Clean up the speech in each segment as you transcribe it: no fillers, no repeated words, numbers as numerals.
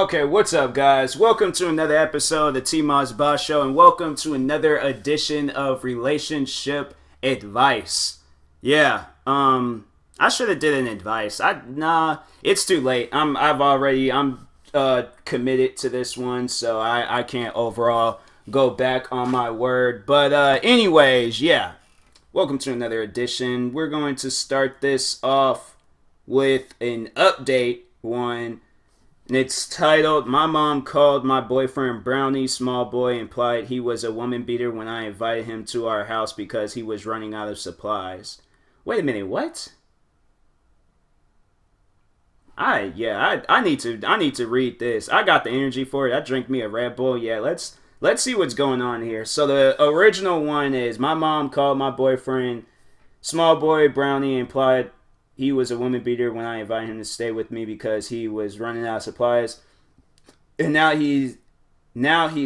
Okay, what's up, guys? Welcome to another episode of the TMossBoss Show, and welcome to another edition of Relationship Advice. I should have did an advice. It's too late. I'm committed to this one, so I can't overall go back on my word. But anyways, welcome to another edition. We're going to start this off with an update one. And it's titled, "My mom called my boyfriend Brownie Small Boy, implied he was a woman beater when I invited him to our house because he was running out of supplies." Wait a minute, what? I need to read this. I got the energy for it. I drink me a Red Bull. Yeah, let's see what's going on here. So the original one is, "My mom called my boyfriend Small Boy Brownie, implied he was a woman beater when I invited him to stay with me because he was running out of supplies. And now he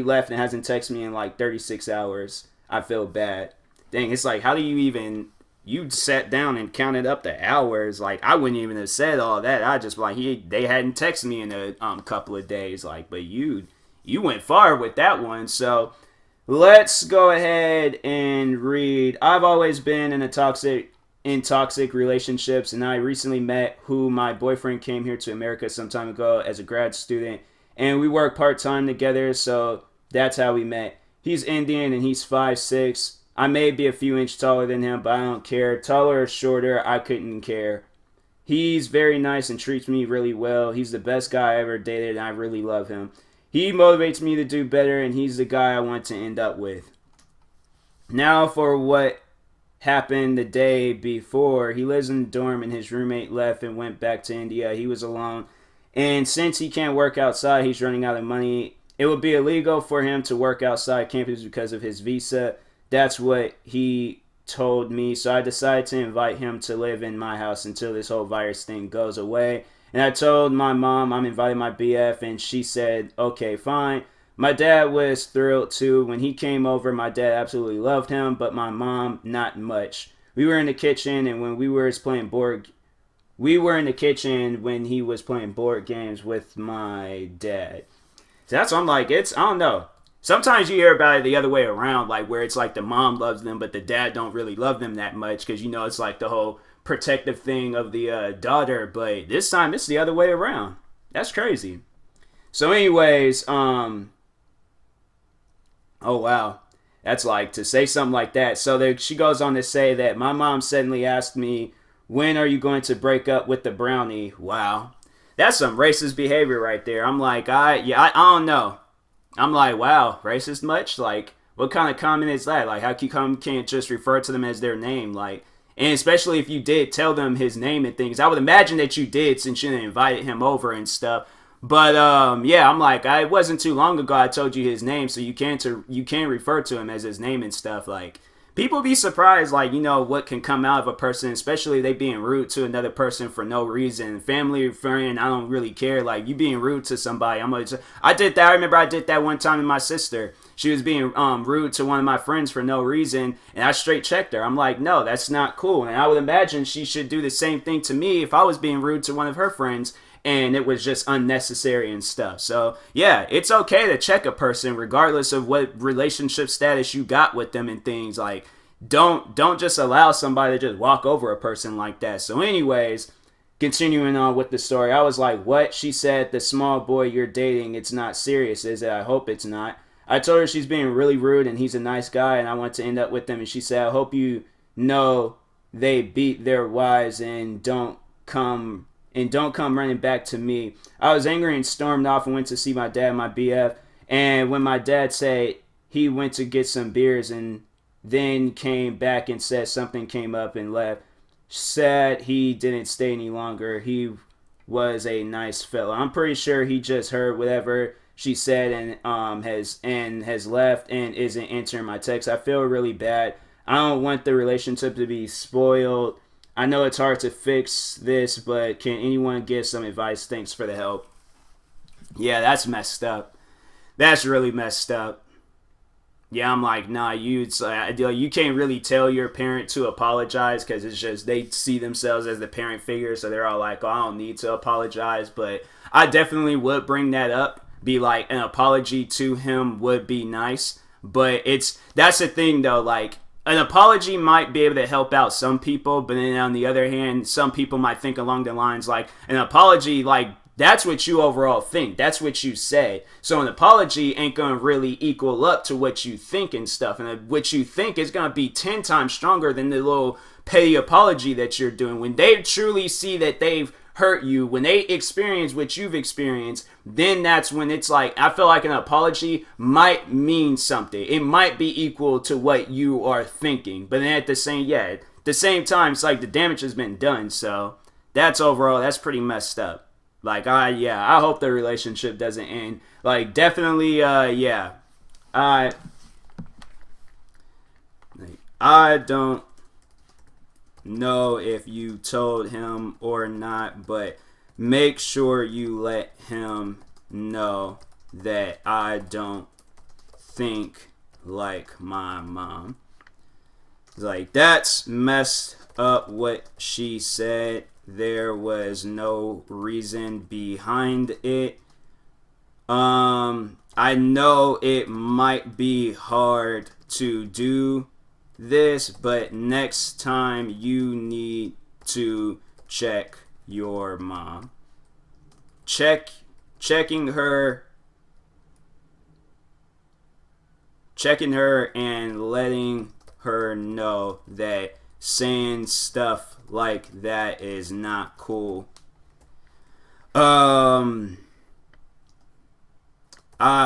left and hasn't texted me in like 36 hours. I feel bad." Dang, it's like, how do you sat down and counted up the hours? Like, I wouldn't even have said all that. I just like, they hadn't texted me in a couple of days. Like, but you went far with that one. So let's go ahead and read. "I've always been in toxic relationships, and I recently met who my boyfriend came here to America some time ago as a grad student, and we work part-time together, so that's how we met. He's Indian and he's 5'6". I may be a few inches taller than him, but I don't care. Taller or shorter, I couldn't care. He's very nice and treats me really well. He's the best guy I ever dated, and I really love him. He motivates me to do better, and he's the guy I want to end up with. Now for what happened the day before. He lives in the dorm and his roommate left and went back to India. He was alone, and since he can't work outside, he's running out of money. It would be illegal for him to work outside campus because of his visa. That's what he told me, so I decided to invite him to live in my house until this whole virus thing goes away. And I told my mom I'm inviting my BF, and she said, okay, fine. My dad was thrilled too. When he came over, my dad absolutely loved him, but my mom, not much. We were in the kitchen, and when he was playing board games with my dad. So that's what I'm like, I don't know. Sometimes you hear about it the other way around, like where it's like the mom loves them, but the dad don't really love them that much because, it's like the whole protective thing of the daughter. But this time, it's the other way around. That's crazy. So anyways, oh, wow. That's like, to say something like that. So she goes on to say that my mom suddenly asked me, when are you going to break up with the brownie? Wow. That's some racist behavior right there. I'm like, I don't know. I'm like, wow, racist much? Like, what kind of comment is that? Like, how you can't just refer to them as their name? Like, and especially if you did tell them his name and things. I would imagine that you did since you invited him over and stuff. But I'm like, it wasn't too long ago I told you his name, so you can't refer to him as his name and stuff. Like, people be surprised, like, what can come out of a person, especially they being rude to another person for no reason. Family or friend, I don't really care. Like, you being rude to somebody, I did that. I remember I did that one time with my sister. She was being rude to one of my friends for no reason, and I straight checked her. I'm like, no, that's not cool. And I would imagine she should do the same thing to me if I was being rude to one of her friends and it was just unnecessary and stuff. So yeah, it's okay to check a person regardless of what relationship status you got with them and things. Like, don't just allow somebody to just walk over a person like that. So anyways, continuing on with the story, I was like, what? She said, the small boy you're dating, it's not serious, is it? I hope it's not. I told her she's being really rude and he's a nice guy and I want to end up with him. And she said, I hope you know they beat their wives and don't come running back to me. I was angry and stormed off and went to see my dad, my BF. And when my dad said he went to get some beers and then came back and said something came up and left, said he didn't stay any longer. He was a nice fella. I'm pretty sure he just heard whatever she said and has left and isn't answering my text. I feel really bad. I don't want the relationship to be spoiled. I know it's hard to fix this, but can anyone give some advice? Thanks for the help. Yeah, that's messed up. That's really messed up. Yeah, I'm like, nah, you can't really tell your parent to apologize because it's just they see themselves as the parent figure, so they're all like, oh, I don't need to apologize. But I definitely would bring that up. Be like, an apology to him would be nice. But that's the thing though, like, an apology might be able to help out some people, but then on the other hand, some people might think along the lines like, an apology, like, that's what you overall think. That's what you said. So an apology ain't going to really equal up to what you think and stuff. And what you think is going to be 10 times stronger than the little petty apology that you're doing. When they truly see that they've hurt you, when they experience what you've experienced, then that's when it's like, I feel like an apology might mean something. It might be equal to what you are thinking. But then at the same time, it's like the damage has been done. So that's pretty messed up. Like, I hope the relationship doesn't end. Like, definitely, I don't know if you told him or not, but make sure you let him know that I don't think like my mom. Like, that's messed up what she said. There was no reason behind it. I know it might be hard to do this, but next time you need to check your mom. Checking her and letting her know that saying stuff like that is not cool. I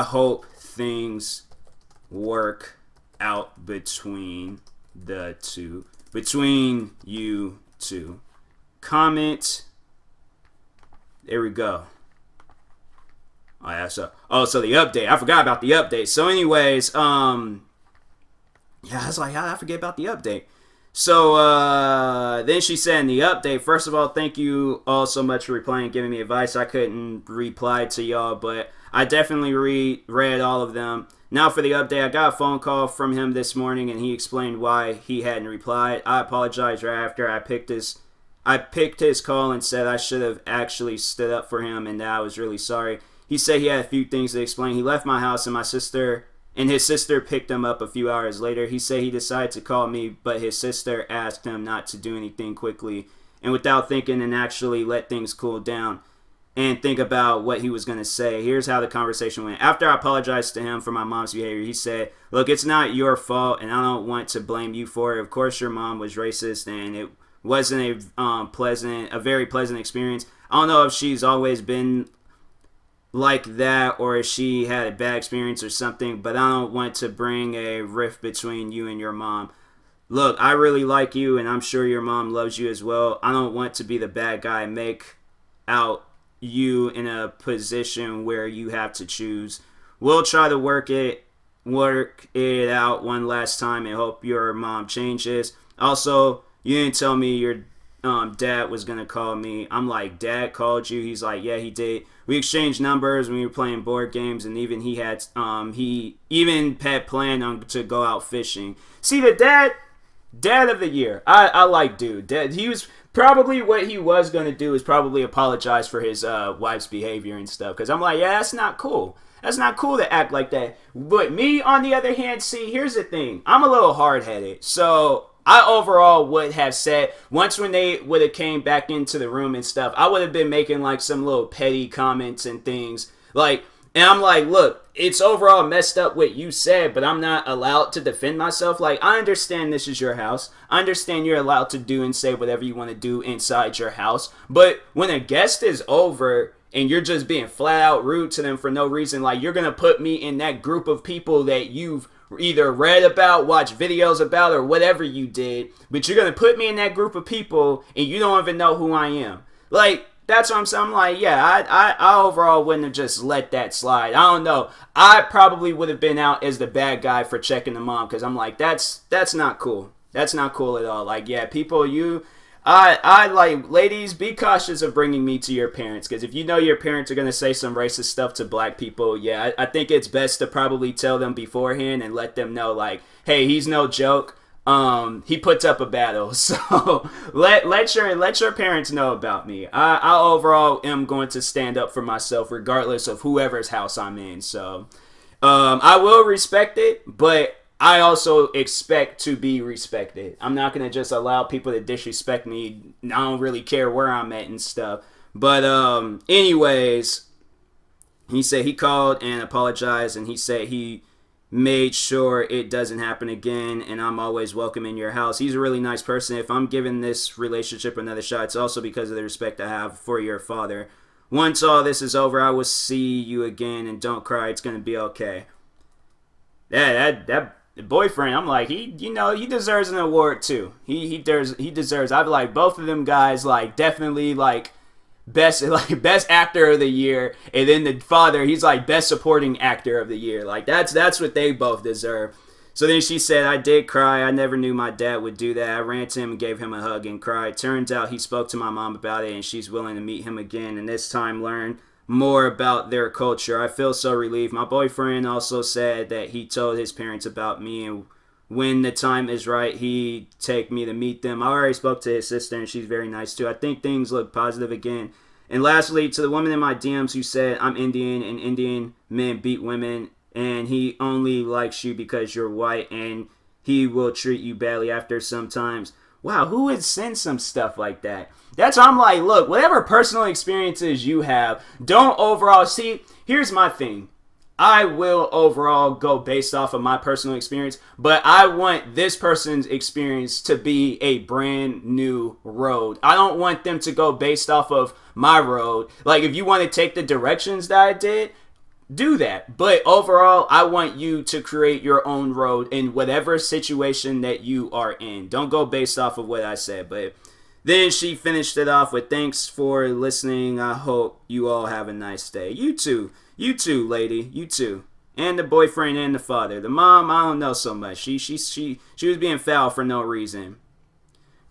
hope things work out between you two. Comment. There we go. Oh yeah, so the update. I forgot about the update. So anyways, I was like, how did I forget about the update? So then she said in the update, first of all, thank you all so much for replying and giving me advice. I couldn't reply to y'all, but I definitely read all of them. Now for the update, I got a phone call from him this morning, and he explained why he hadn't replied. I apologized right after I picked his call and said I should have actually stood up for him and that I was really sorry. He said he had a few things to explain. He left my house and his sister picked him up a few hours later. He said he decided to call me, but his sister asked him not to do anything quickly and without thinking and actually let things cool down and think about what he was going to say. Here's how the conversation went. After I apologized to him for my mom's behavior, he said, look, it's not your fault and I don't want to blame you for it. Of course, your mom was racist and it wasn't a very pleasant experience. I don't know if she's always been like that or if she had a bad experience or something, but I don't want to bring a rift between you and your mom. Look, I really like you and I'm sure your mom loves you as well. I don't want to be the bad guy and make out you in a position where you have to choose. We'll try to work it out one last time and hope your mom changes. Also, you didn't tell me your dad was gonna call me. I'm like, Dad called you? He's like, yeah, he did. We exchanged numbers when we were playing board games, and even he had planned on to go out fishing. See, the dad of the year. I like dude. He was probably what he was gonna do is probably apologize for his wife's behavior and stuff. Cause I'm like, yeah, that's not cool. That's not cool to act like that. But me, on the other hand, see, here's the thing. I'm a little hard-headed, so I overall would have said, once when they would have came back into the room and stuff, I would have been making like some little petty comments and things. Like, and I'm like, look, it's overall messed up what you said, but I'm not allowed to defend myself. Like, I understand this is your house. I understand you're allowed to do and say whatever you want to do inside your house. But when a guest is over and you're just being flat out rude to them for no reason, like, you're going to put me in that group of people that you've either read about, watched videos about, or whatever you did, but you're going to put me in that group of people and you don't even know who I am. Like, that's what I'm saying. I'm like, yeah, I overall wouldn't have just let that slide. I don't know. I probably would have been out as the bad guy for checking the mom, because I'm like, that's not cool. That's not cool at all. Like, yeah, people, I like, ladies, be cautious of bringing me to your parents, because if you know your parents are going to say some racist stuff to black people, yeah, I think it's best to probably tell them beforehand and let them know, like, hey, he's no joke. he puts up a battle. So let your parents know about me. I overall am going to stand up for myself regardless of whoever's house I'm in. So I will respect it, but I also expect to be respected. I'm not gonna just allow people to disrespect me. I don't really care where I'm at and stuff. But anyways, he said he called and apologized, and he said he made sure it doesn't happen again, and I'm always welcome in your house. He's a really nice person. If I'm giving this relationship another shot, it's also because of the respect I have for your father. Once all this is over, I will see you again, and don't cry. It's gonna be okay. That boyfriend, I'm like, he deserves an award too. He deserves. I like both of them guys, like definitely like best actor of the year, and then the father, he's like best supporting actor of the year. Like that's what they both deserve. So then she said, I did cry. I never knew my dad would do that. I ran to him and gave him a hug and cried. Turns out he spoke to my mom about it, and she's willing to meet him again, and this time learn more about their culture. I feel so relieved. My boyfriend also said that he told his parents about me, and when the time is right, he take me to meet them. I already spoke to his sister, and she's very nice too. I think things look positive again. And lastly, to the woman in my DMs who said I'm Indian and Indian men beat women, and he only likes you because you're white, and he will treat you badly after sometimes. Wow, who would send some stuff like that? That's why I'm like, look, whatever personal experiences you have, don't overall see. Here's my thing. I will overall go based off of my personal experience, but I want this person's experience to be a brand new road. I don't want them to go based off of my road. Like, if you want to take the directions that I did, do that. But overall, I want you to create your own road in whatever situation that you are in. Don't go based off of what I said. But then she finished it off with, thanks for listening. I hope you all have a nice day. You too. You too, lady. You too. And the boyfriend and the father. The mom, I don't know so much. She was being foul for no reason.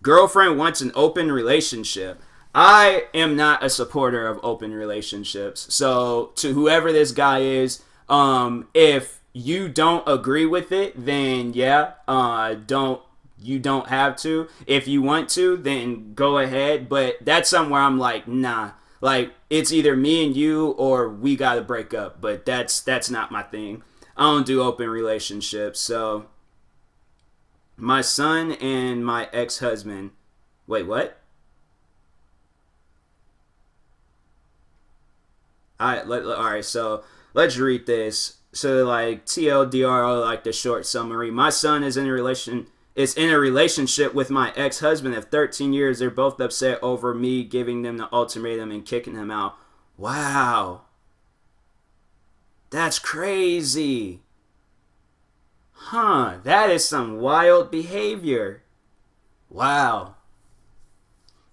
Girlfriend wants an open relationship. I am not a supporter of open relationships. So to whoever this guy is, if you don't agree with it, then yeah, you don't have to. If you want to, then go ahead. But that's somewhere I'm like, nah. Like, it's either me and you or we gotta break up. But that's not my thing. I don't do open relationships. So my son and my ex-husband. Wait, what? Alright, so let's read this. So like TLDR, like the short summary. My son is in a relationship with my ex-husband of 13 years. They're both upset over me giving them the ultimatum and kicking him out. Wow. That's crazy. Huh, that is some wild behavior. Wow.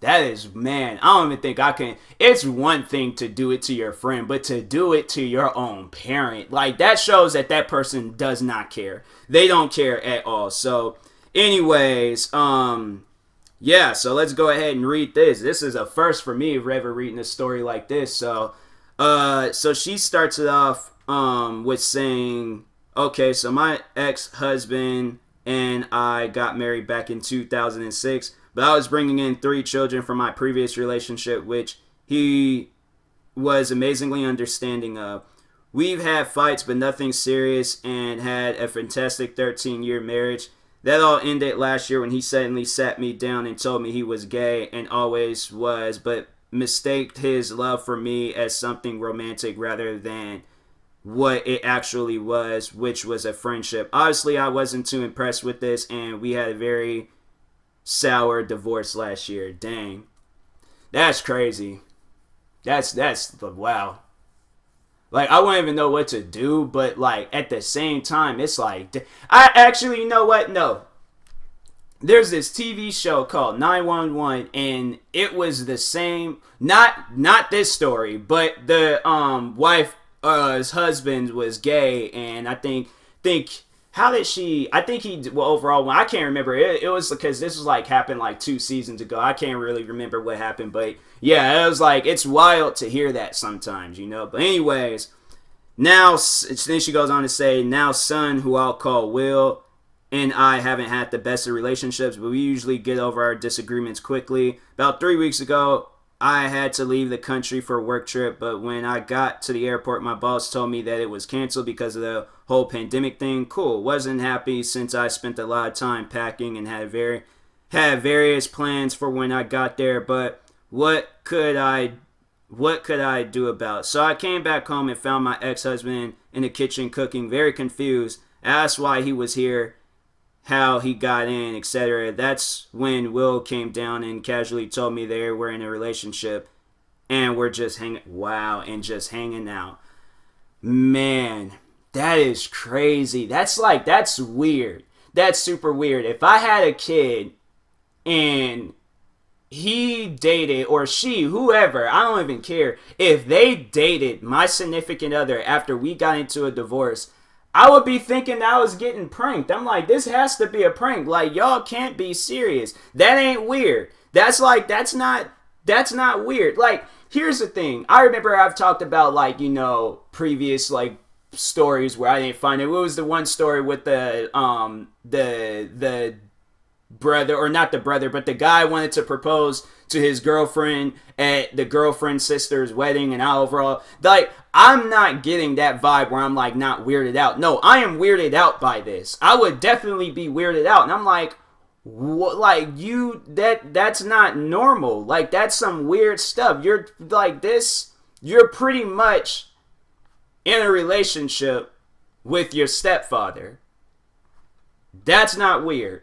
That is, man, I don't even think I can. It's one thing to do it to your friend, but to do it to your own parent, like, that shows that that person does not care. They don't care at all. So, anyways, yeah, so let's go ahead and read this. This is a first for me ever reading a story like this. So she starts it off with saying, okay, so my ex-husband and I got married back in 2006. But I was bringing in 3 children from my previous relationship, which he was amazingly understanding of. We've had fights, but nothing serious, and had a fantastic 13-year marriage. That all ended last year when he suddenly sat me down and told me he was gay and always was, but mistaked his love for me as something romantic rather than what it actually was, which was a friendship. Obviously, I wasn't too impressed with this, and we had a very sour divorce last year. Dang. That's crazy. That's wow. Like, I wouldn't even know what to do, but like at the same time, it's like, I actually, you know what? No. There's this TV show called 911, and it was the same, not this story, but the wife, his husband was gay, and I think how did she? I think he, well, overall, I can't remember. It was because this was like happened like 2 seasons ago. I can't really remember what happened, but yeah, it was like, it's wild to hear that sometimes, you know. But anyways, now then she goes on to say, now son, who I'll call Will, and I haven't had the best of relationships, but we usually get over our disagreements quickly. About 3 weeks ago, I had to leave the country for a work trip, but when I got to the airport, my boss told me that it was canceled because of the whole pandemic thing. Cool. Wasn't happy since I spent a lot of time packing and had various plans for when I got there, but what could I do about it? So I came back home and found my ex-husband in the kitchen cooking, very confused. Asked why he was here, how he got in, etc. That's when Will came down and casually told me they were in a relationship and we're just hanging out. Man, that is crazy. That's weird. That's super weird. If I had a kid and he dated, or she, whoever, I don't even care, if they dated my significant other after we got into a divorce, I would be thinking I was getting pranked. I'm like, this has to be a prank. Like, y'all can't be serious. That ain't weird. That's not weird. Like, here's the thing. I remember I've talked about, like, you know, previous, like, stories where I didn't find it. What was the one story with the brother, or not the brother, but the guy wanted to propose to his girlfriend at the girlfriend's sister's wedding, and overall, like, I'm not getting that vibe where I'm like not weirded out. No, I am weirded out by this. I would definitely be weirded out, and I'm like, what? Like, that's not normal. Like, that's some weird stuff. You're like this. You're pretty much in a relationship with your stepfather. That's not weird.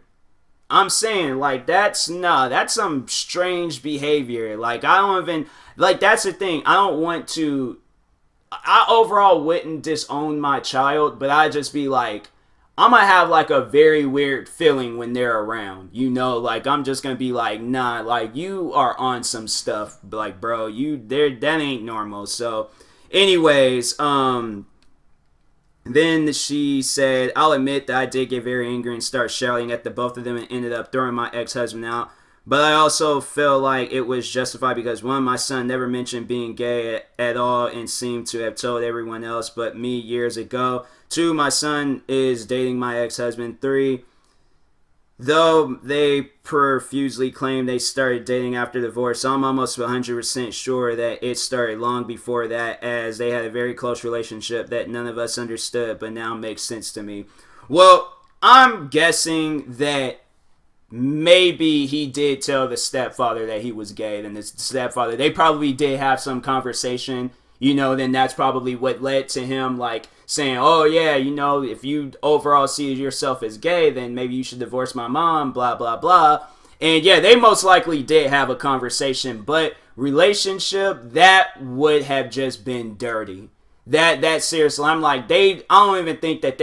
I'm saying, like, that's some strange behavior. Like, I don't even, like, that's the thing. I overall wouldn't disown my child, but I'd just be like, I'm gonna have, like, a very weird feeling when they're around. You know, like, I'm just gonna be like, nah, like, you are on some stuff. Like, bro, that ain't normal. So, anyways, then she said, I'll admit that I did get very angry and start shouting at the both of them and ended up throwing my ex-husband out. But I also feel like it was justified because, one, my son never mentioned being gay at all and seemed to have told everyone else but me years ago. 2, my son is dating my ex-husband. 3, though they profusely claim they started dating after divorce, I'm almost 100% sure that it started long before that, as they had a very close relationship that none of us understood, but now makes sense to me. Well, I'm guessing that maybe he did tell the stepfather that he was gay, and the stepfather, they probably did have some conversation, you know, then that's probably what led to him, like, saying, oh yeah, you know, if you overall see yourself as gay, then maybe you should divorce my mom, blah, blah, blah. And yeah, they most likely did have a conversation, but relationship, that would have just been dirty. That seriously, I'm like, I don't even think that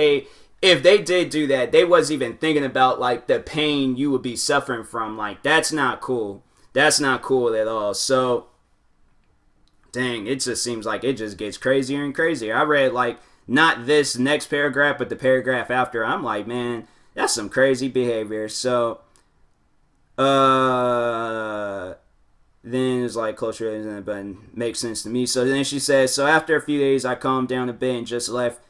if they did do that, they wasn't even thinking about, like, the pain you would be suffering from. Like, that's not cool. That's not cool at all. So, dang, it just seems like it just gets crazier and crazier. I read, like, not this next paragraph, but the paragraph after. I'm like, man, that's some crazy behavior. So, then it's like closer, but makes sense to me. So then she says, so after a few days, I calmed down a bit and just left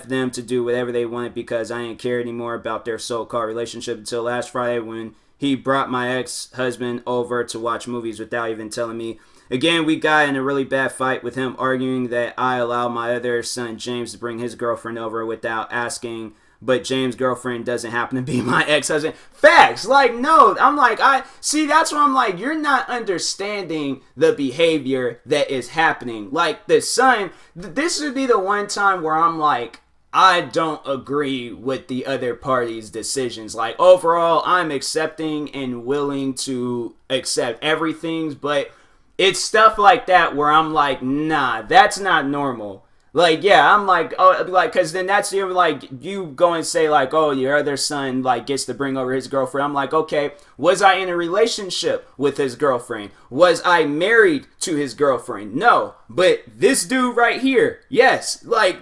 them to do whatever they wanted because I didn't care anymore about their so-called relationship until last Friday when he brought my ex-husband over to watch movies without even telling me. Again, we got in a really bad fight with him arguing that I allowed my other son, James, to bring his girlfriend over without asking, but James' girlfriend doesn't happen to be my ex-husband. Facts! Like, no, I'm like, that's why I'm like, you're not understanding the behavior that is happening. Like, the son, this would be the one time where I'm like, I don't agree with the other party's decisions. Like, overall, I'm accepting and willing to accept everything, but it's stuff like that where I'm like, nah, that's not normal. Like, yeah, I'm like, oh, like, because then that's, you know, like, you go and say, like, oh, your other son, like, gets to bring over his girlfriend. I'm like, okay, was I in a relationship with his girlfriend? Was I married to his girlfriend? No, but this dude right here, yes, like,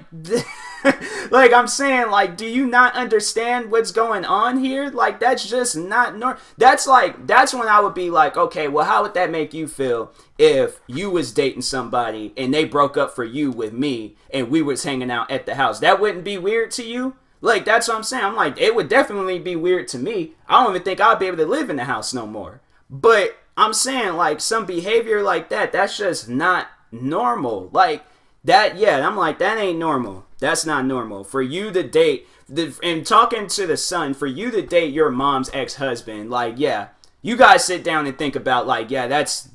like, I'm saying, like, do you not understand what's going on here? Like, that's just not normal. That's when I would be like, okay, well, how would that make you feel if you was dating somebody and they broke up for you with me and we was hanging out at the house? That wouldn't be weird to you? Like, that's what I'm saying. I'm like, it would definitely be weird to me. I don't even think I'd be able to live in the house no more. But I'm saying, like, some behavior like that, that's just not normal. Like, that, yeah, I'm like, that ain't normal. That's not normal. For you to date, and talking to the son, for you to date your mom's ex-husband, like, yeah, you guys sit down and think about, like, yeah, that's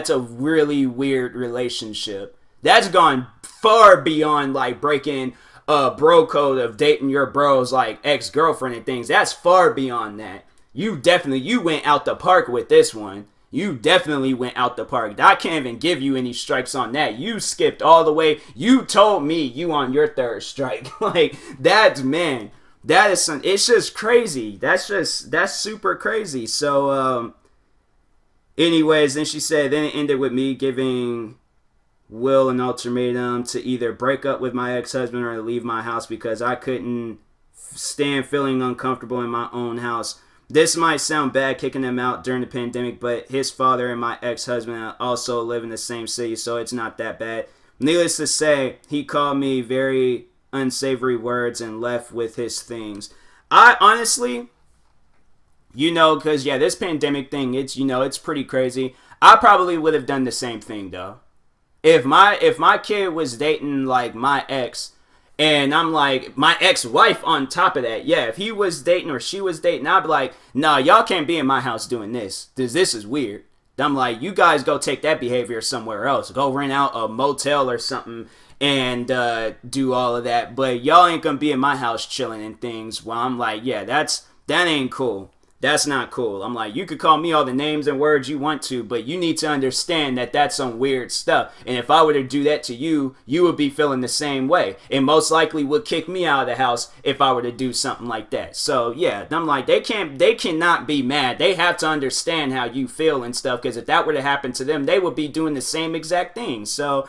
a really weird relationship. That's gone far beyond, like, breaking a bro code of dating your bro's, like, ex-girlfriend and things. That's far beyond that. You went out the park with this one. You definitely went out the park. I can't even give you any strikes on that. You skipped all the way. You told me you on your third strike. Like, that's, man, that is some, it's just crazy. That's super crazy. So, anyways, then she said, then it ended with me giving Will an ultimatum to either break up with my ex-husband or leave my house because I couldn't stand feeling uncomfortable in my own house. This might sound bad kicking him out during the pandemic, but his father and my ex-husband also live in the same city, so it's not that bad. Needless to say, he called me very unsavory words and left with his things. I honestly, because, yeah, this pandemic thing, it's pretty crazy. I probably would have done the same thing, though. If my kid was dating, like, my ex, and I'm like, my ex-wife on top of that, yeah, if he was dating or she was dating, I'd be like, nah, y'all can't be in my house doing this. This is weird. I'm like, you guys go take that behavior somewhere else. Go rent out a motel or something and do all of that. But y'all ain't gonna be in my house chilling and things. Well, I'm like, yeah, that ain't cool. That's not cool. I'm like, you could call me all the names and words you want to, but you need to understand that that's some weird stuff. And if I were to do that to you, you would be feeling the same way. And most likely would kick me out of the house if I were to do something like that. So, yeah, I'm like, they cannot be mad. They have to understand how you feel and stuff, because if that were to happen to them, they would be doing the same exact thing. So,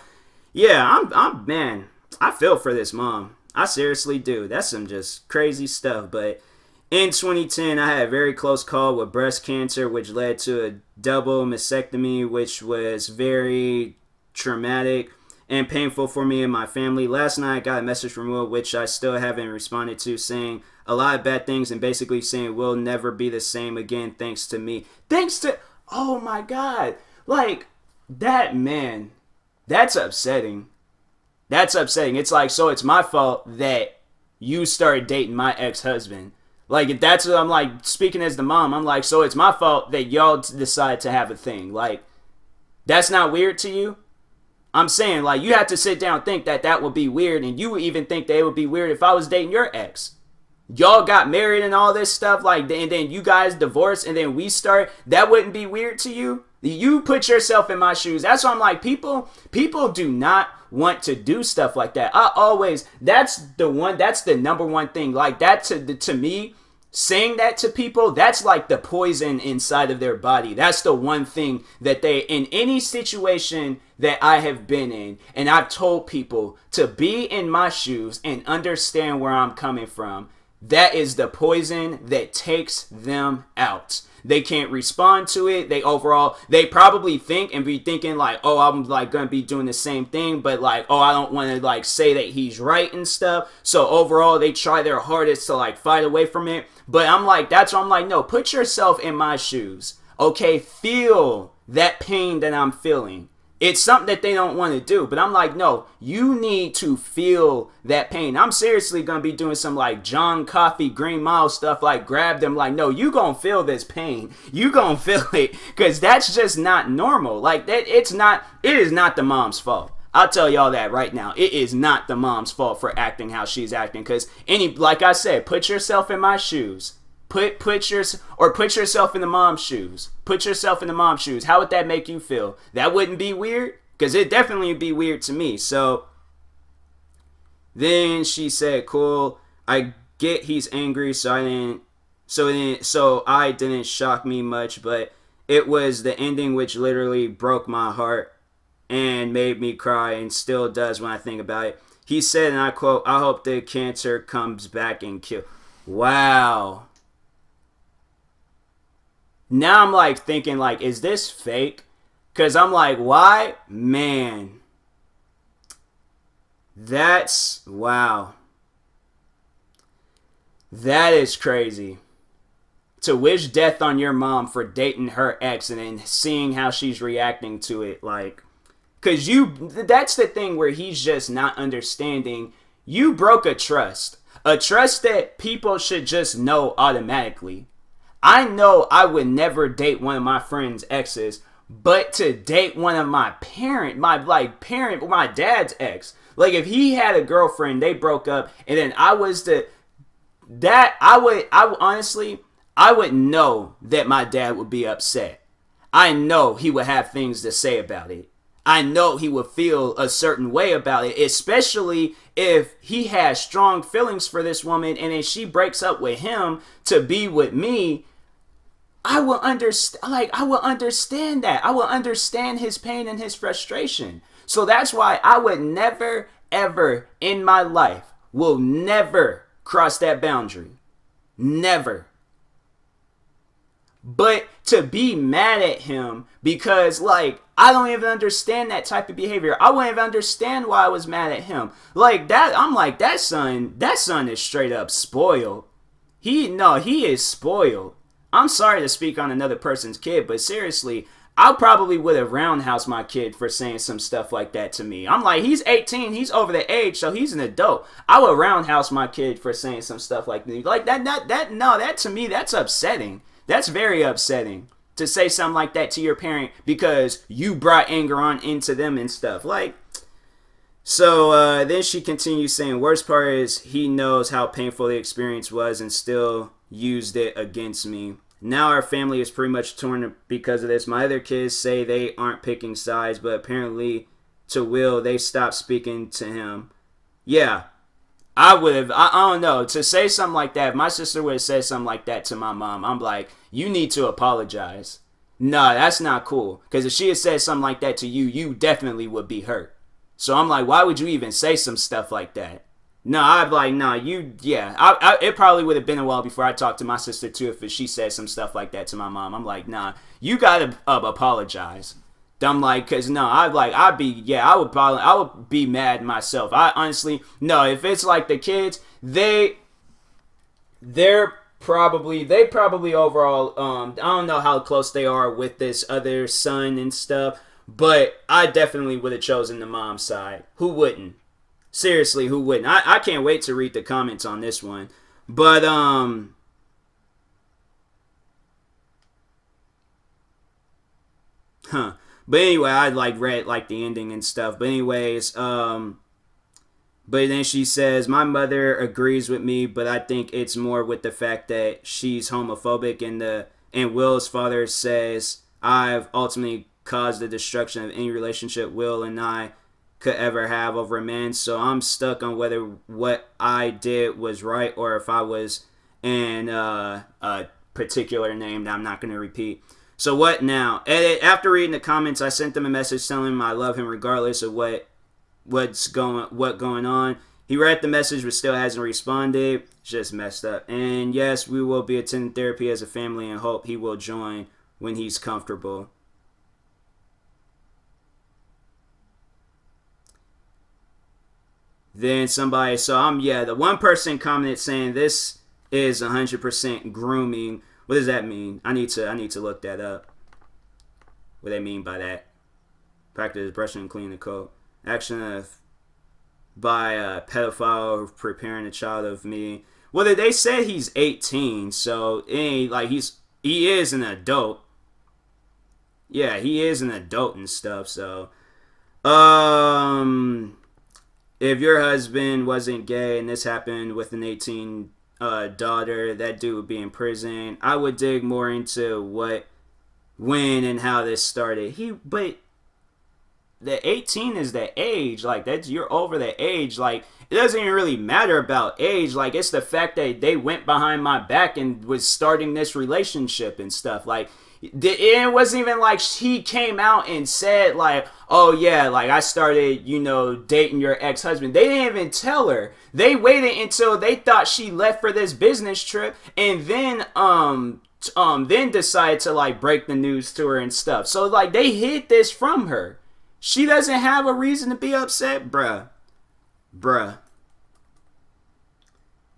yeah, man, I feel for this mom. I seriously do. That's some just crazy stuff, but in 2010, I had a very close call with breast cancer, which led to a double mastectomy, which was very traumatic and painful for me and my family. Last night, I got a message from Will, which I still haven't responded to, saying a lot of bad things and basically saying we'll never be the same again thanks to me. Oh my God. Like, that, man, that's upsetting. That's upsetting. It's like, so it's my fault that you started dating my ex-husband. Like, if that's what I'm like, speaking as the mom, I'm like, so it's my fault that y'all decide to have a thing. Like, that's not weird to you? I'm saying, like, you have to sit down and think that would be weird, and you would even think that it would be weird if I was dating your ex. Y'all got married and all this stuff, like, and then you guys divorced, and then we start. That wouldn't be weird to you? You put yourself in my shoes. That's why I'm like, people do not want to do stuff like that. That's the number one thing. Like, that to me, saying that to people, that's like the poison inside of their body. That's the one thing that in any situation that I have been in, and I've told people to be in my shoes and understand where I'm coming from, that is the poison that takes them out. They can't respond to it. They probably think and be thinking like, oh, I'm like going to be doing the same thing, but like, oh, I don't want to like say that he's right and stuff. So overall, they try their hardest to like fight away from it. But I'm like, that's why I'm like, no, put yourself in my shoes. Okay, feel that pain that I'm feeling. It's something that they don't want to do. But I'm like, no, you need to feel that pain. I'm seriously going to be doing some like John Coffey, Green Mile stuff, like grab them like, no, you going to feel this pain. You going to feel it, because that's just not normal. Like, it is not the mom's fault. I'll tell y'all that right now. It is not the mom's fault for acting how she's acting, because like I said, put yourself in my shoes. Put yourself in the mom's shoes. Put yourself in the mom's shoes. How would that make you feel? That wouldn't be weird? Because it definitely would be weird to me. So then she said, cool, I get he's angry, so I didn't shock me much, but it was the ending which literally broke my heart and made me cry, and still does when I think about it. He said, and I quote, I hope the cancer comes back and kill. Wow. Now I'm like thinking like, is this fake? Because I'm like, why? Man. That's, wow. That is crazy. To wish death on your mom for dating her ex and then seeing how she's reacting to it. Like, because that's the thing where he's just not understanding. You broke a trust. A trust that people should just know automatically. I know I would never date one of my friend's exes, but to date one of my dad's ex. Like, if he had a girlfriend, they broke up, and then I was I would know that my dad would be upset. I know he would have things to say about it. I know he would feel a certain way about it, especially if he has strong feelings for this woman and then she breaks up with him to be with me. I will understand that. I will understand his pain and his frustration. So that's why I would never, ever in my life will never cross that boundary. Never. But to be mad at him because, like, I don't even understand that type of behavior. I wouldn't even understand why I was mad at him. Like, that, I'm like, that son is straight up spoiled. He is spoiled. I'm sorry to speak on another person's kid, but seriously, I probably would have roundhoused my kid for saying some stuff like that to me. I'm like, he's 18, he's over the age, so he's an adult. I would roundhouse my kid for saying some stuff like that to me, that's upsetting. That's very upsetting to say something like that to your parent because you brought anger on into them and stuff. Like, so then she continues saying, worst part is he knows how painful the experience was and still used it against me. Now our family is pretty much torn because of this. My other kids say they aren't picking sides, but apparently to Will, they stopped speaking to him. Yeah, I would have, I don't know, to say something like that, if my sister would have said something like that to my mom, I'm like, you need to apologize. Nah, that's not cool. Because if she had said something like that to you, you definitely would be hurt. So I'm like, why would you even say some stuff like that? No, I'd be like, no, it probably would have been a while before I talked to my sister too if she said some stuff like that to my mom. I'm like, nah, you gotta apologize. I'm like, cause no, I would be mad myself. I honestly, no, if it's like the kids, they probably overall, I don't know how close they are with this other son and stuff, but I definitely would have chosen the mom's side. Who wouldn't? Seriously, who wouldn't? I can't wait to read the comments on this one. But, But anyway, I read the ending and stuff. But anyways, but then she says, my mother agrees with me, but I think it's more with the fact that she's homophobic and Will's father says I've ultimately caused the destruction of any relationship Will and I could ever have over a man. So I'm stuck on whether what I did was right or if I was in a particular name that I'm not going to repeat. So what now? After reading the comments, I sent them a message telling him I love him regardless of what's going on. He read the message but still hasn't responded. It's just messed up. And yes, we will be attending therapy as a family and hope he will join when he's comfortable. Then somebody, the one person commented saying this is 100% grooming. What does that mean? I need to look that up. What they mean by that? Practice brushing and cleaning the coat. Action by a pedophile preparing a child of me. Well, they said he's 18, so it ain't like he is an adult. Yeah, he is an adult and stuff. So, if your husband wasn't gay and this happened with an 18 daughter, that dude would be in prison. I would dig more into when and how this started. But the 18 is the age. Like, you're over the age. Like, it doesn't even really matter about age. Like, it's the fact that they went behind my back and was starting this relationship and stuff. Like, it wasn't even like he came out and said, like, oh yeah, like I started, dating your ex-husband. They didn't even tell her. They waited until they thought she left for this business trip and then decided to break the news to her and stuff. So they hid this from her. She doesn't have a reason to be upset, bruh.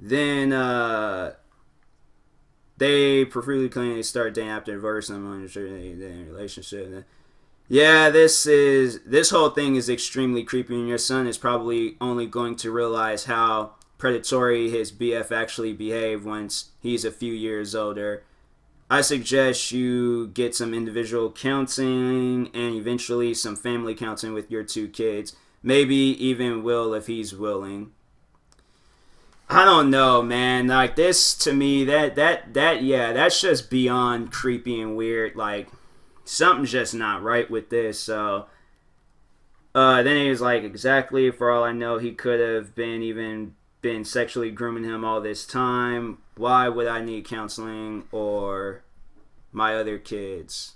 Then they preferably claim they start dating after divorce. I'm unsure they in a relationship. Yeah, this whole thing is extremely creepy, and your son is probably only going to realize how predatory his BF actually behaved once he's a few years older. I suggest you get some individual counseling and eventually some family counseling with your two kids. Maybe even Will if he's willing. I don't know, man. Like this to me, yeah, that's just beyond creepy and weird. Like something's just not right with this. So then he was like, exactly. For all I know, he could have been sexually grooming him all this time. Why would I need counseling or my other kids?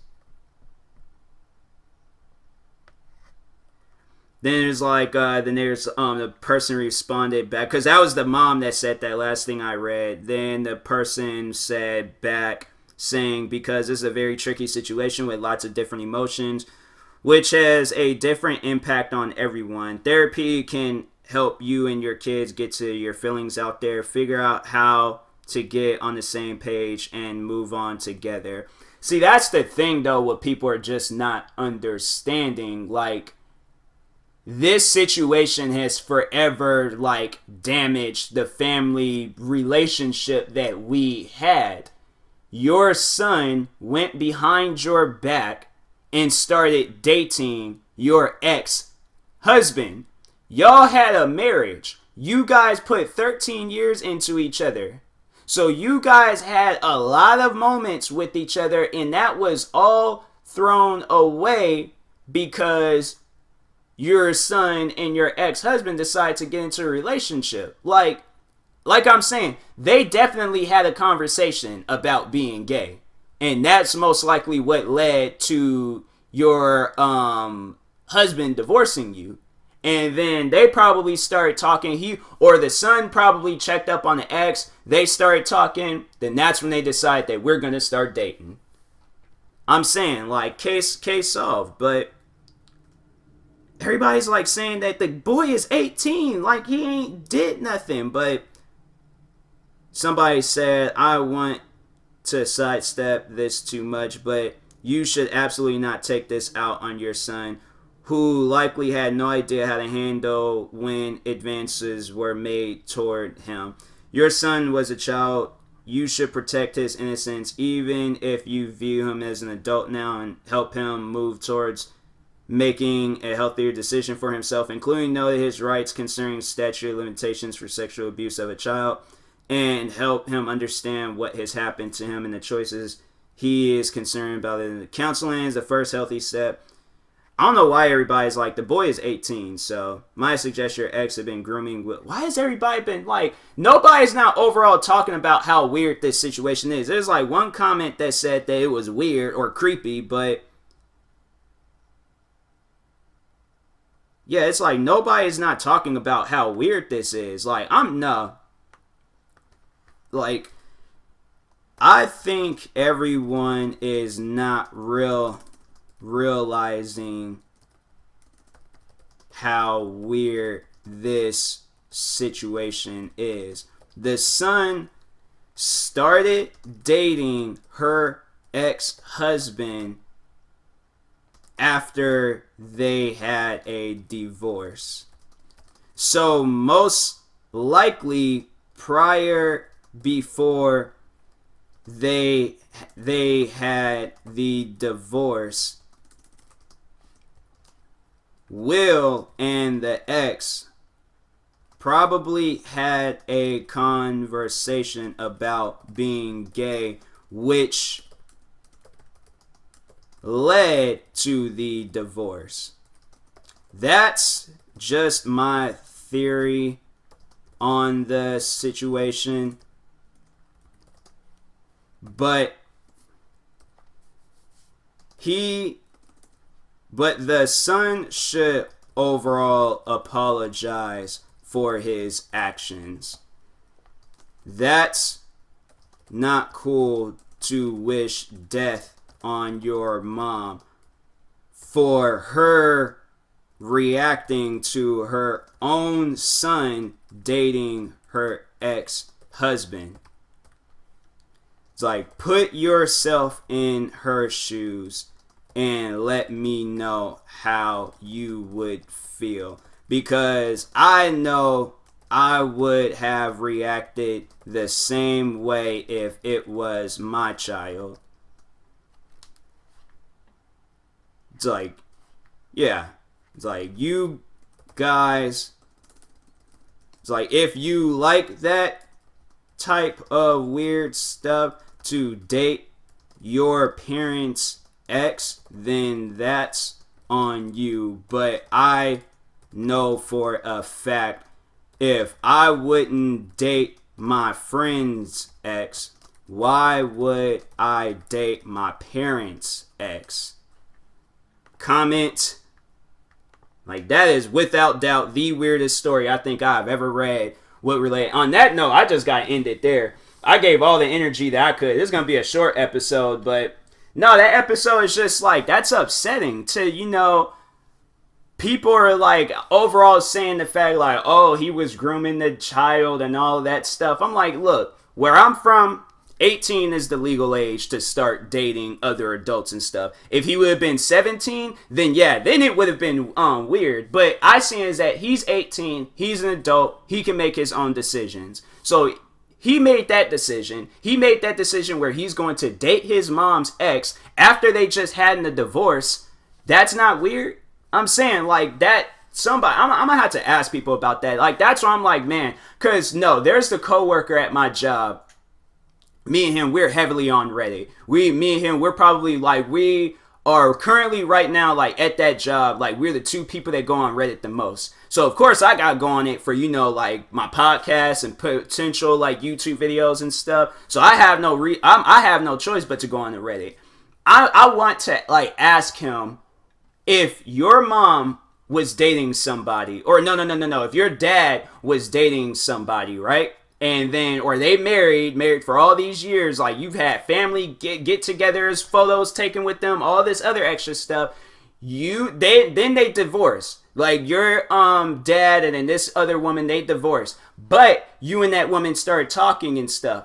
Then there's like, then there's the person responded back, because that was the mom that said that last thing I read. Then the person said back saying, because this is a very tricky situation with lots of different emotions, which has a different impact on everyone. Therapy can help you and your kids get to your feelings out there, figure out how to get on the same page and move on together. See, that's the thing though, what people are just not understanding. Like, this situation has forever like damaged the family relationship that we had. Your son went behind your back and started dating your ex-husband. Y'all had a marriage. You guys put 13 years into each other. So you guys had a lot of moments with each other, and that was all thrown away because your son and your ex-husband decide to get into a relationship. Like I'm saying, they definitely had a conversation about being gay. And that's most likely what led to your husband divorcing you. And then they probably started talking. Or the son probably checked up on the ex. They started talking. Then that's when they decide that we're going to start dating. I'm saying, like, case solved. But everybody's like saying that the boy is 18, like he ain't did nothing. But somebody said, I want to sidestep this too much, but you should absolutely not take this out on your son, who likely had no idea how to handle when advances were made toward him. Your son was a child. You should protect his innocence, even if you view him as an adult now, and help him move towards making a healthier decision for himself, including know his rights concerning statute of limitations for sexual abuse of a child, and help him understand what has happened to him and the choices he is concerned about. And counseling is the first healthy step. I don't know why everybody's like, the boy is 18, so my suggestion, your ex have been grooming. Why has everybody been like, nobody's not overall talking about how weird this situation is. There's like one comment that said that it was weird or creepy, but yeah, it's like nobody's not talking about how weird this is. Like, like, I think everyone is not realizing how weird this situation is. The son started dating her ex-husband after they had a divorce. So most likely before they had the divorce, Will and the ex probably had a conversation about being gay, which led to the divorce. That's just my theory on the situation. But the son should overall apologize for his actions. That's not cool to wish death on your mom for her reacting to her own son dating her ex husband. It's like, put yourself in her shoes and let me know how you would feel. Because I know I would have reacted the same way if it was my child. It's like, yeah. It's like, you guys, it's like, if you like that type of weird stuff to date your parents' ex, then that's on you. But I know for a fact, if I wouldn't date my friend's ex, why would I date my parents' ex? Comment. Like, that is without doubt the weirdest story I think I've ever read. Would relate. On that note, I just got to end it there. I gave all the energy that I could. This is going to be a short episode, but no, that episode is just like, that's upsetting to, you know, people are like overall saying the fact like, oh, he was grooming the child and all that stuff. I'm like, look, where I'm from, 18 is the legal age to start dating other adults and stuff. If he would have been 17, then yeah, then it would have been weird. But I see is that he's 18, he's an adult, he can make his own decisions. So he made that decision. He made that decision where he's going to date his mom's ex after they just had a divorce. That's not weird. I'm saying like that. Somebody, I'm gonna have to ask people about that. Like, that's why I'm like, man, because no, there's the coworker at my job. Me and him, we're heavily on Reddit. Me and him, we're probably like, we are currently right now, like at that job, like we're the two people that go on Reddit the most. So of course I got to go on it for, you know, like my podcast and potential like YouTube videos and stuff. So I have I have no choice but to go on the Reddit. I want to like ask him if your mom was dating somebody, or no, if your dad was dating somebody, right? And then, or they married for all these years, like you've had family get-togethers, photos taken with them, all this other extra stuff. Then they divorce. Like your dad and then this other woman, they divorced. But you and that woman started talking and stuff.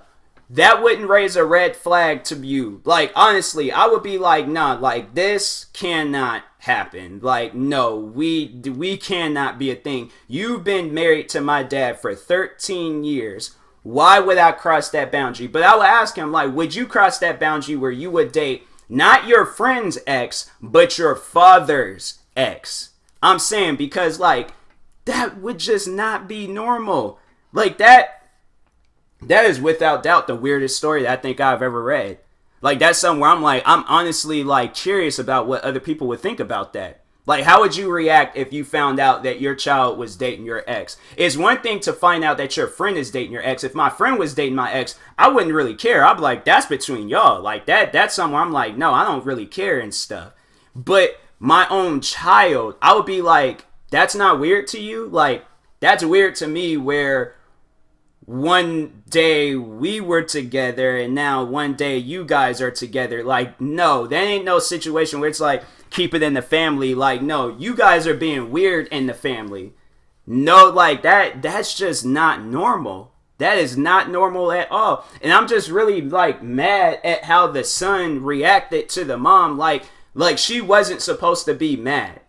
That wouldn't raise a red flag to you. Like, honestly, I would be like, nah, like this cannot happen. Like, no, we cannot be a thing. You've been married to my dad for 13 years. Why would I cross that boundary? But I would ask him, like, would you cross that boundary where you would date not your friend's ex, but your father's ex? I'm saying, because like that would just not be normal. Like that is without doubt the weirdest story that I think I've ever read. Like, that's something where I'm honestly like curious about what other people would think about that. Like, how would you react if you found out that your child was dating your ex? It's one thing to find out that your friend is dating your ex. If my friend was dating my ex, I wouldn't really care. I'd be like, that's between y'all. Like, that's somewhere I'm like, no, I don't really care and stuff. But my own child, I would be like, that's not weird to you? Like, that's weird to me where one day we were together and now one day you guys are together. Like, no, that ain't no situation where it's like, keep it in the family. Like, no, you guys are being weird in the family. No, like that's just not normal. That is not normal at all. And I'm just really like mad at how the son reacted to the mom. Like she wasn't supposed to be mad.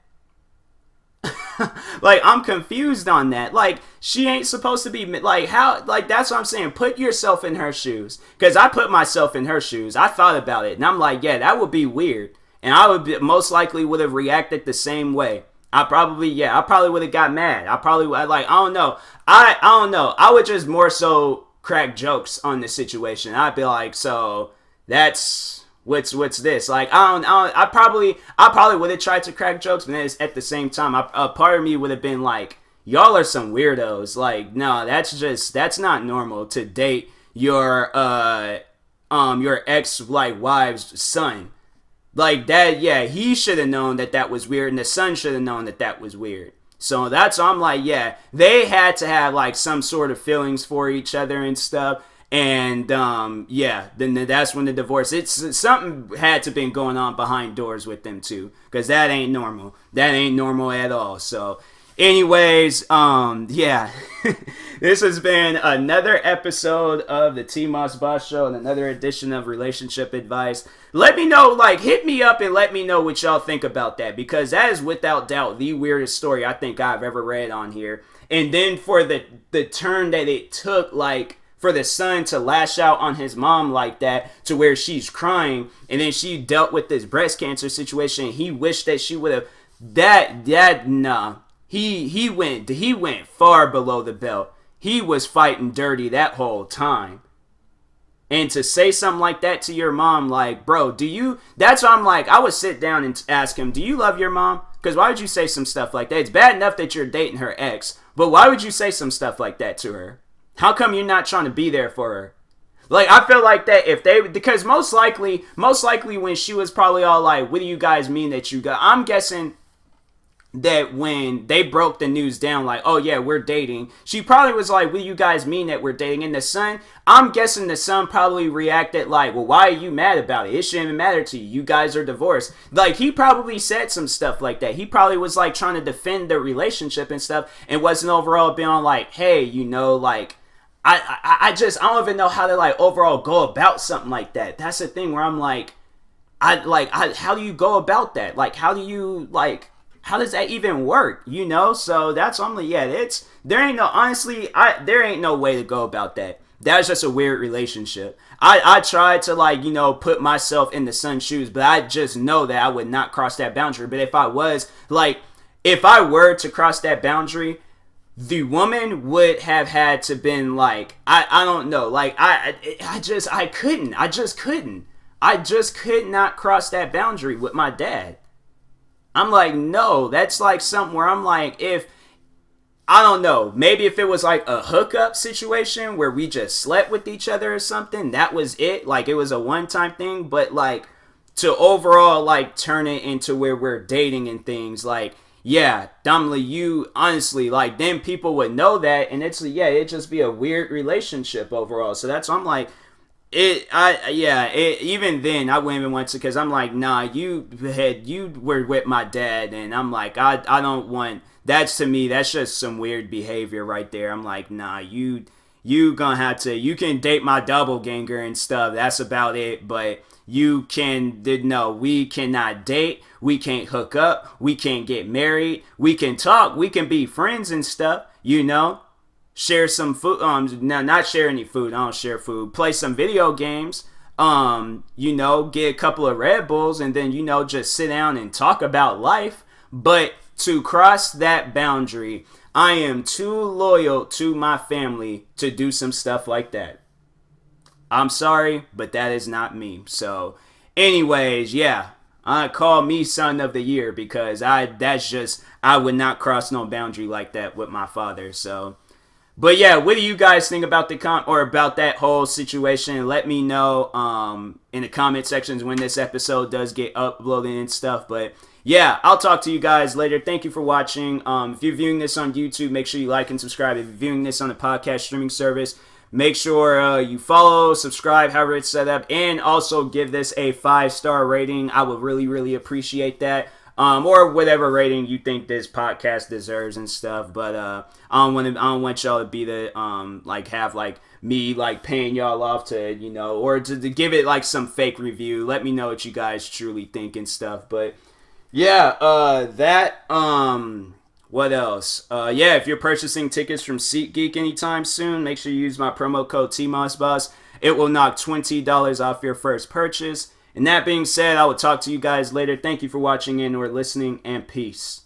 Like, I'm confused on that. Like, she ain't supposed to be, like, how, like, that's what I'm saying. Put yourself in her shoes. Because I put myself in her shoes. I thought about it. And I'm like, yeah, that would be weird. And I would most likely would have reacted the same way. I probably would have got mad. I don't know. I don't know. I would just more so crack jokes on the situation. I'd be like, so that's... What's this? Like, I probably would have tried to crack jokes, but then at the same time, a part of me would have been like, y'all are some weirdos. Like, no, that's not normal to date your ex like wife's son. Like that, yeah, he should have known that was weird, and the son should have known that was weird. So that's why I'm like, yeah, they had to have like some sort of feelings for each other and stuff. And, yeah, then that's when the divorce, something had to been going on behind doors with them too, because that ain't normal. That ain't normal at all. So, Anyways, yeah. This has been another episode of the TMossBoss Show and another edition of Relationship Advice. Let me know, like, hit me up and let me know what y'all think about that, because that is without doubt the weirdest story I think I've ever read on here. And then for the turn that it took, like, for the son to lash out on his mom like that to where she's crying, and then she dealt with this breast cancer situation. He wished that she would have nah. He went far below the belt. He was fighting dirty that whole time. And to say something like that to your mom, like, bro, that's why I'm like, I would sit down and ask him, do you love your mom? Because why would you say some stuff like that? It's bad enough that you're dating her ex, but why would you say some stuff like that to her? How come you're not trying to be there for her? Like, I feel like that because most likely when she was probably all like, what do you guys mean that you got? I'm guessing that when they broke the news down, like, oh yeah, we're dating, she probably was like, what do you guys mean that we're dating? And the son, I'm guessing the son probably reacted like, well, why are you mad about it? It shouldn't even matter to you. You guys are divorced. Like, he probably said some stuff like that. He probably was like trying to defend the relationship and stuff, and wasn't overall being like, hey, like, I don't even know how to like overall go about something like that. That's the thing where I'm like, how do you go about that? Like, how does that even work? So that's only, there ain't no way to go about that. That's just a weird relationship. I tried to like, put myself in the son's shoes, but I just know that I would not cross that boundary. But if I were to cross that boundary, the woman would have had to been like, I don't know, like, I just could not cross that boundary with my dad. I'm like, no, that's like something where I'm like, I don't know, maybe if it was like a hookup situation where we just slept with each other or something, that was it. Like, it was a one-time thing, but like, to overall like turn it into where we're dating and things, like, yeah, dumbly, you honestly, like, then people would know that, and it'd just be a weird relationship overall. So that's, I'm like, even then I wouldn't even want to, because I'm like, nah, you were with my dad, and I'm like, I don't want, to me, that's just some weird behavior right there. I'm like, nah, you gonna have to, you can date my doppelganger and stuff, that's about it, but we cannot date, we can't hook up, we can't get married, we can talk, we can be friends and stuff, share some food, not share any food, I don't share food, play some video games, get a couple of Red Bulls, and then, just sit down and talk about life. But to cross that boundary, I am too loyal to my family to do some stuff like that. I'm sorry, but that is not me. So, anyways, call me son of the year, because I would not cross no boundary like that with my father. So, but yeah, what do you guys think about about that whole situation? Let me know in the comment sections when this episode does get uploaded and stuff. But yeah, I'll talk to you guys later. Thank you for watching. If you're viewing this on YouTube, make sure you like and subscribe. If you're viewing this on a podcast streaming service, make sure you follow, subscribe, however it's set up, and also give this a 5-star rating. I would really, really appreciate that. Or whatever rating you think this podcast deserves and stuff. But I don't want y'all to be the have like me like paying y'all off to or to give it like some fake review. Let me know what you guys truly think and stuff. But yeah, what else? If you're purchasing tickets from SeatGeek anytime soon, make sure you use my promo code TMossBoss. It will knock $20 off your first purchase. And that being said, I will talk to you guys later. Thank you for watching and or listening, and peace.